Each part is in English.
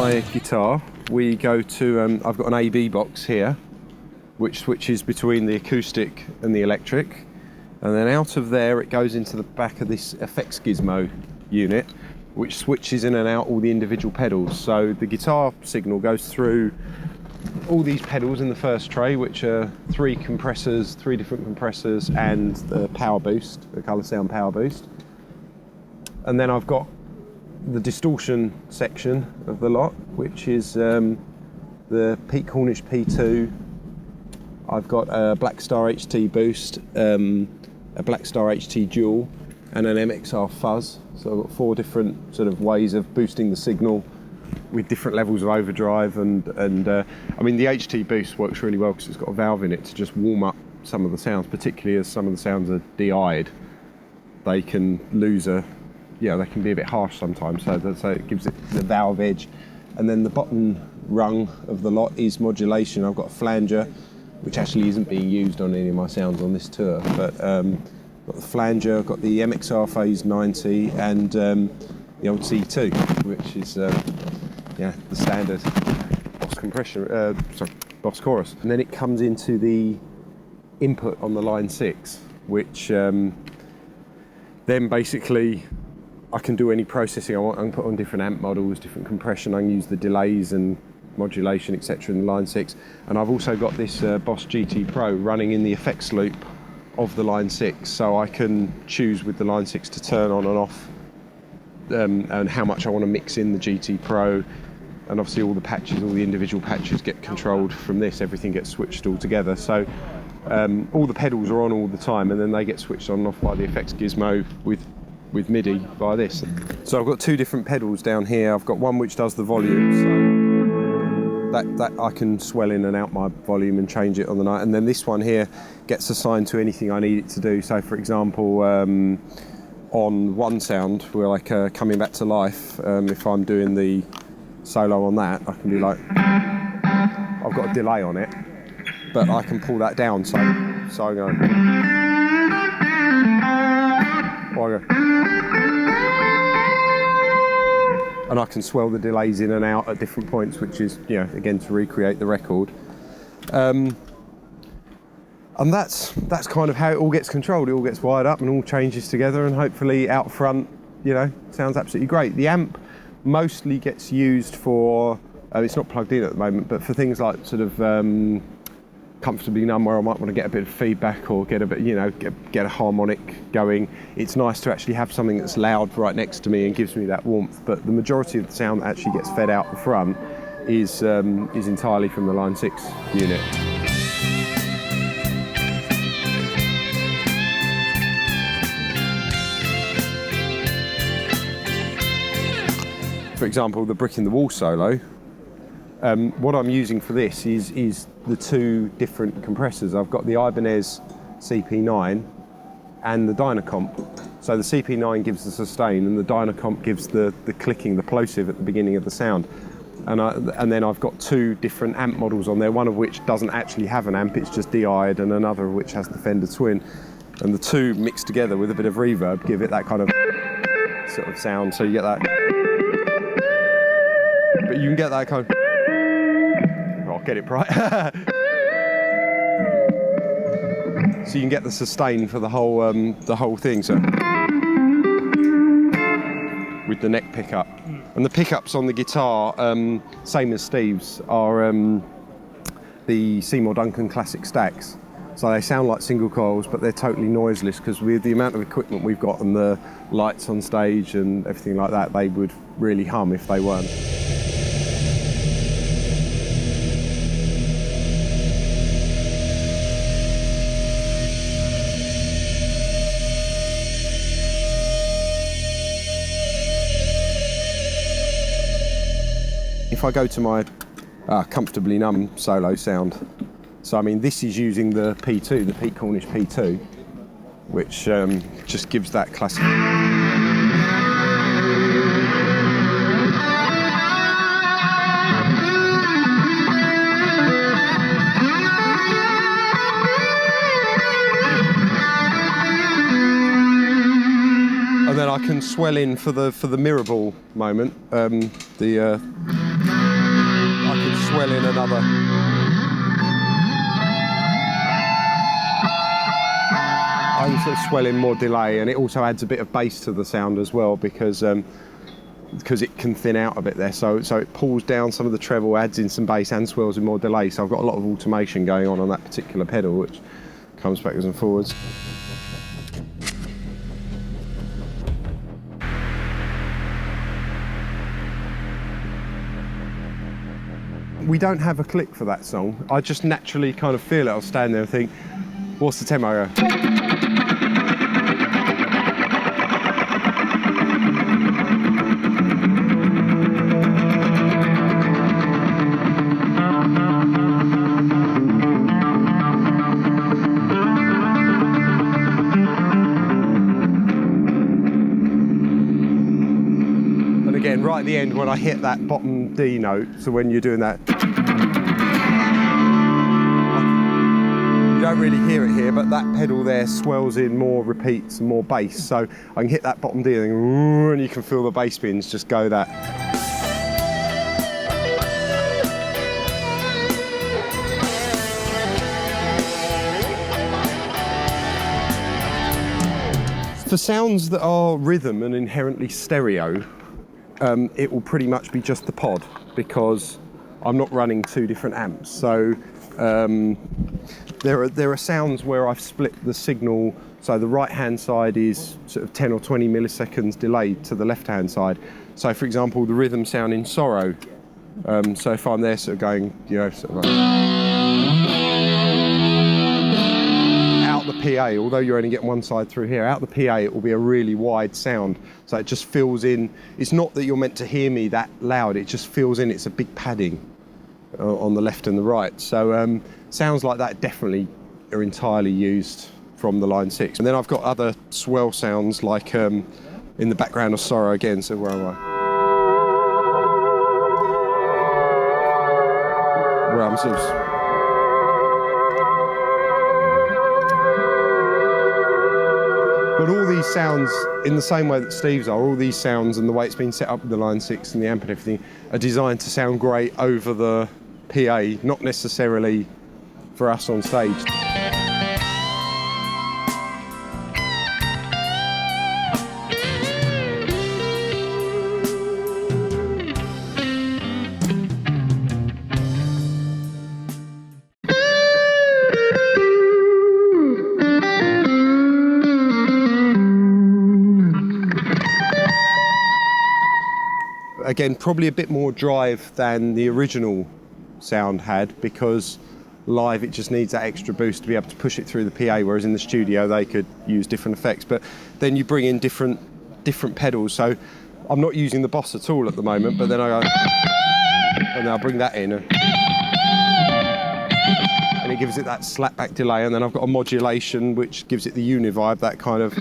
my guitar, we go to, I've got an AB box here, which switches between the acoustic and the electric. And then out of there, it goes into the back of this effects gizmo unit, which switches in and out all the individual pedals. So the guitar signal goes through all these pedals in the first tray, which are three different compressors, and the power boost, the colour sound power boost. And then I've got the distortion section of the lot, which is the Pete Cornish P2. I've got a Black Star HT boost, a Black Star HT dual, and an MXR fuzz. So I've got four different sort of ways of boosting the signal with different levels of overdrive, and I mean, the HT boost works really well because it's got a valve in it to just warm up some of the sounds, particularly as some of the sounds are de-eyed. They can lose they can be a bit harsh sometimes, so it gives it the valve edge. And then the bottom rung of the lot is modulation. I've got a flanger, which actually isn't being used on any of my sounds on this tour, but got the flanger, I've got the MXR Phase 90, and the old C2, which is the standard Boss chorus. And then it comes into the input on the line 6, which then basically I can do any processing I want. I can put on different amp models, different compression. I can use the delays and modulation, etc. in the line 6. And I've also got this Boss GT Pro running in the effects loop of the line 6, so I can choose with the line 6 to turn on and off and how much I want to mix in the GT Pro. And obviously all the patches, all the individual patches get controlled from this. Everything gets switched all together. So all the pedals are on all the time, and then they get switched on and off by the effects gizmo with MIDI by this. So I've got two different pedals down here. I've got one which does the volume, so that I can swell in and out my volume and change it on the night. And then this one here gets assigned to anything I need it to do. So for example, on one sound, we're like coming back to life, if I'm doing the solo on that, I can do like, I've got a delay on it, but I can pull that down, so I go, and I can swell the delays in and out at different points, which is, again, to recreate the record. And that's kind of how it all gets controlled. It all gets wired up and all changes together, and hopefully out front, sounds absolutely great. The amp mostly gets used for, it's not plugged in at the moment, but for things like sort of comfortably numb, where I might want to get a bit of feedback or get a bit, get a harmonic going. It's nice to actually have something that's loud right next to me and gives me that warmth. But the majority of the sound that actually gets fed out the front is entirely from the line 6 unit. For example, the Brick in the Wall solo, what I'm using for this is the two different compressors. I've got the Ibanez CP9 and the Dynacomp. So the CP9 gives the sustain, and the Dynacomp gives the clicking, the plosive at the beginning of the sound. And then I've got two different amp models on there, one of which doesn't actually have an amp, it's just de-eyed, and another which has the Fender Twin. And the two mixed together with a bit of reverb give it that kind of sort of sound, so you get that. But you can get that kind of, I'll get it right. So you can get the sustain for the whole thing. So with the neck pickup, and the pickups on the guitar, same as Steve's, are the Seymour Duncan Classic Stacks. So they sound like single coils, but they're totally noiseless, because with the amount of equipment we've got and the lights on stage and everything like that, they would really hum if they weren't. If I go to my comfortably numb solo sound, so I mean, this is using the P2, the Pete Cornish P2, which just gives that classic. And then I can swell in for the mirror ball moment, swell in another. I can sort of swell in more delay, and it also adds a bit of bass to the sound as well, because it can thin out a bit there. So it pulls down some of the treble, adds in some bass and swells in more delay. So I've got a lot of automation going on that particular pedal, which comes backwards and forwards. We don't have a click for that song. I just naturally kind of feel it. I'll stand there and think, what's the tempo? And again, right at the end when I hit that bottom D note, so when you're doing that, you don't really hear it here, but that pedal there swells in more repeats and more bass. So I can hit that bottom D and you can feel the bass bins just go that. For sounds that are rhythm and inherently stereo, it will pretty much be just the pod, because I'm not running two different amps. So there are sounds where I've split the signal, so the right hand side is sort of 10 or 20 milliseconds delayed to the left hand side. So for example, the rhythm sound in Sorrow, so if I'm there sort of going, you know, sort of like out the PA, although you're only getting one side through here, out the PA it will be a really wide sound, so it just fills in. It's not that you're meant to hear me that loud, it just fills in. It's a big padding on the left and the right. So sounds like that definitely are entirely used from the Line 6. And then I've got other swell sounds like in the background of Sorrow again. So where am I? Where I'm sort of... But all these sounds, in the same way that Steve's are, all these sounds and the way it's been set up with the Line 6 and the amp and everything are designed to sound great over the PA, not necessarily for us on stage. Again, probably a bit more drive than the original sound had, because live it just needs that extra boost to be able to push it through the PA, whereas in the studio they could use different effects. But then you bring in different pedals. So I'm not using the Boss at all at the moment, but then I go, and I'll bring that in, and it gives it that slapback delay. And then I've got a modulation which gives it the univibe, that kind of.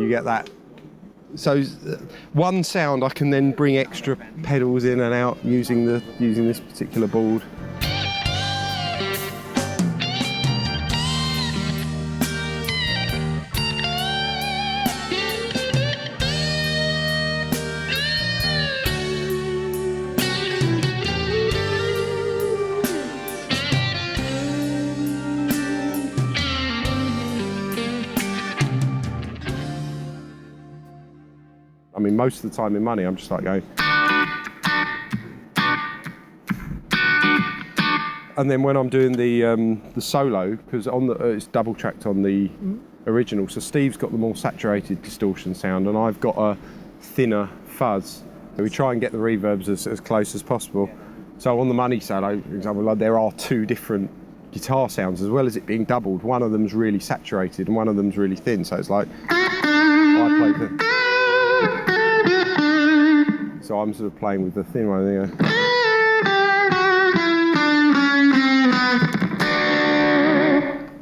Get that. So one sound I can then bring extra pedals in and out using this particular board. I mean, most of the time in Money, I'm just like going. And then when I'm doing the solo, because on it's double tracked on the original, so Steve's got the more saturated distortion sound, and I've got a thinner fuzz. So we try and get the reverbs as close as possible. So on the Money solo, for example, like, there are two different guitar sounds, as well as it being doubled. One of them's really saturated and one of them's really thin. So it's like I play the. So I'm sort of playing with the thin one there.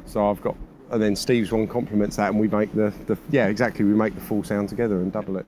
So I've got, and then Steve's one complements that, and we make the yeah, exactly, we make the full sound together and double it.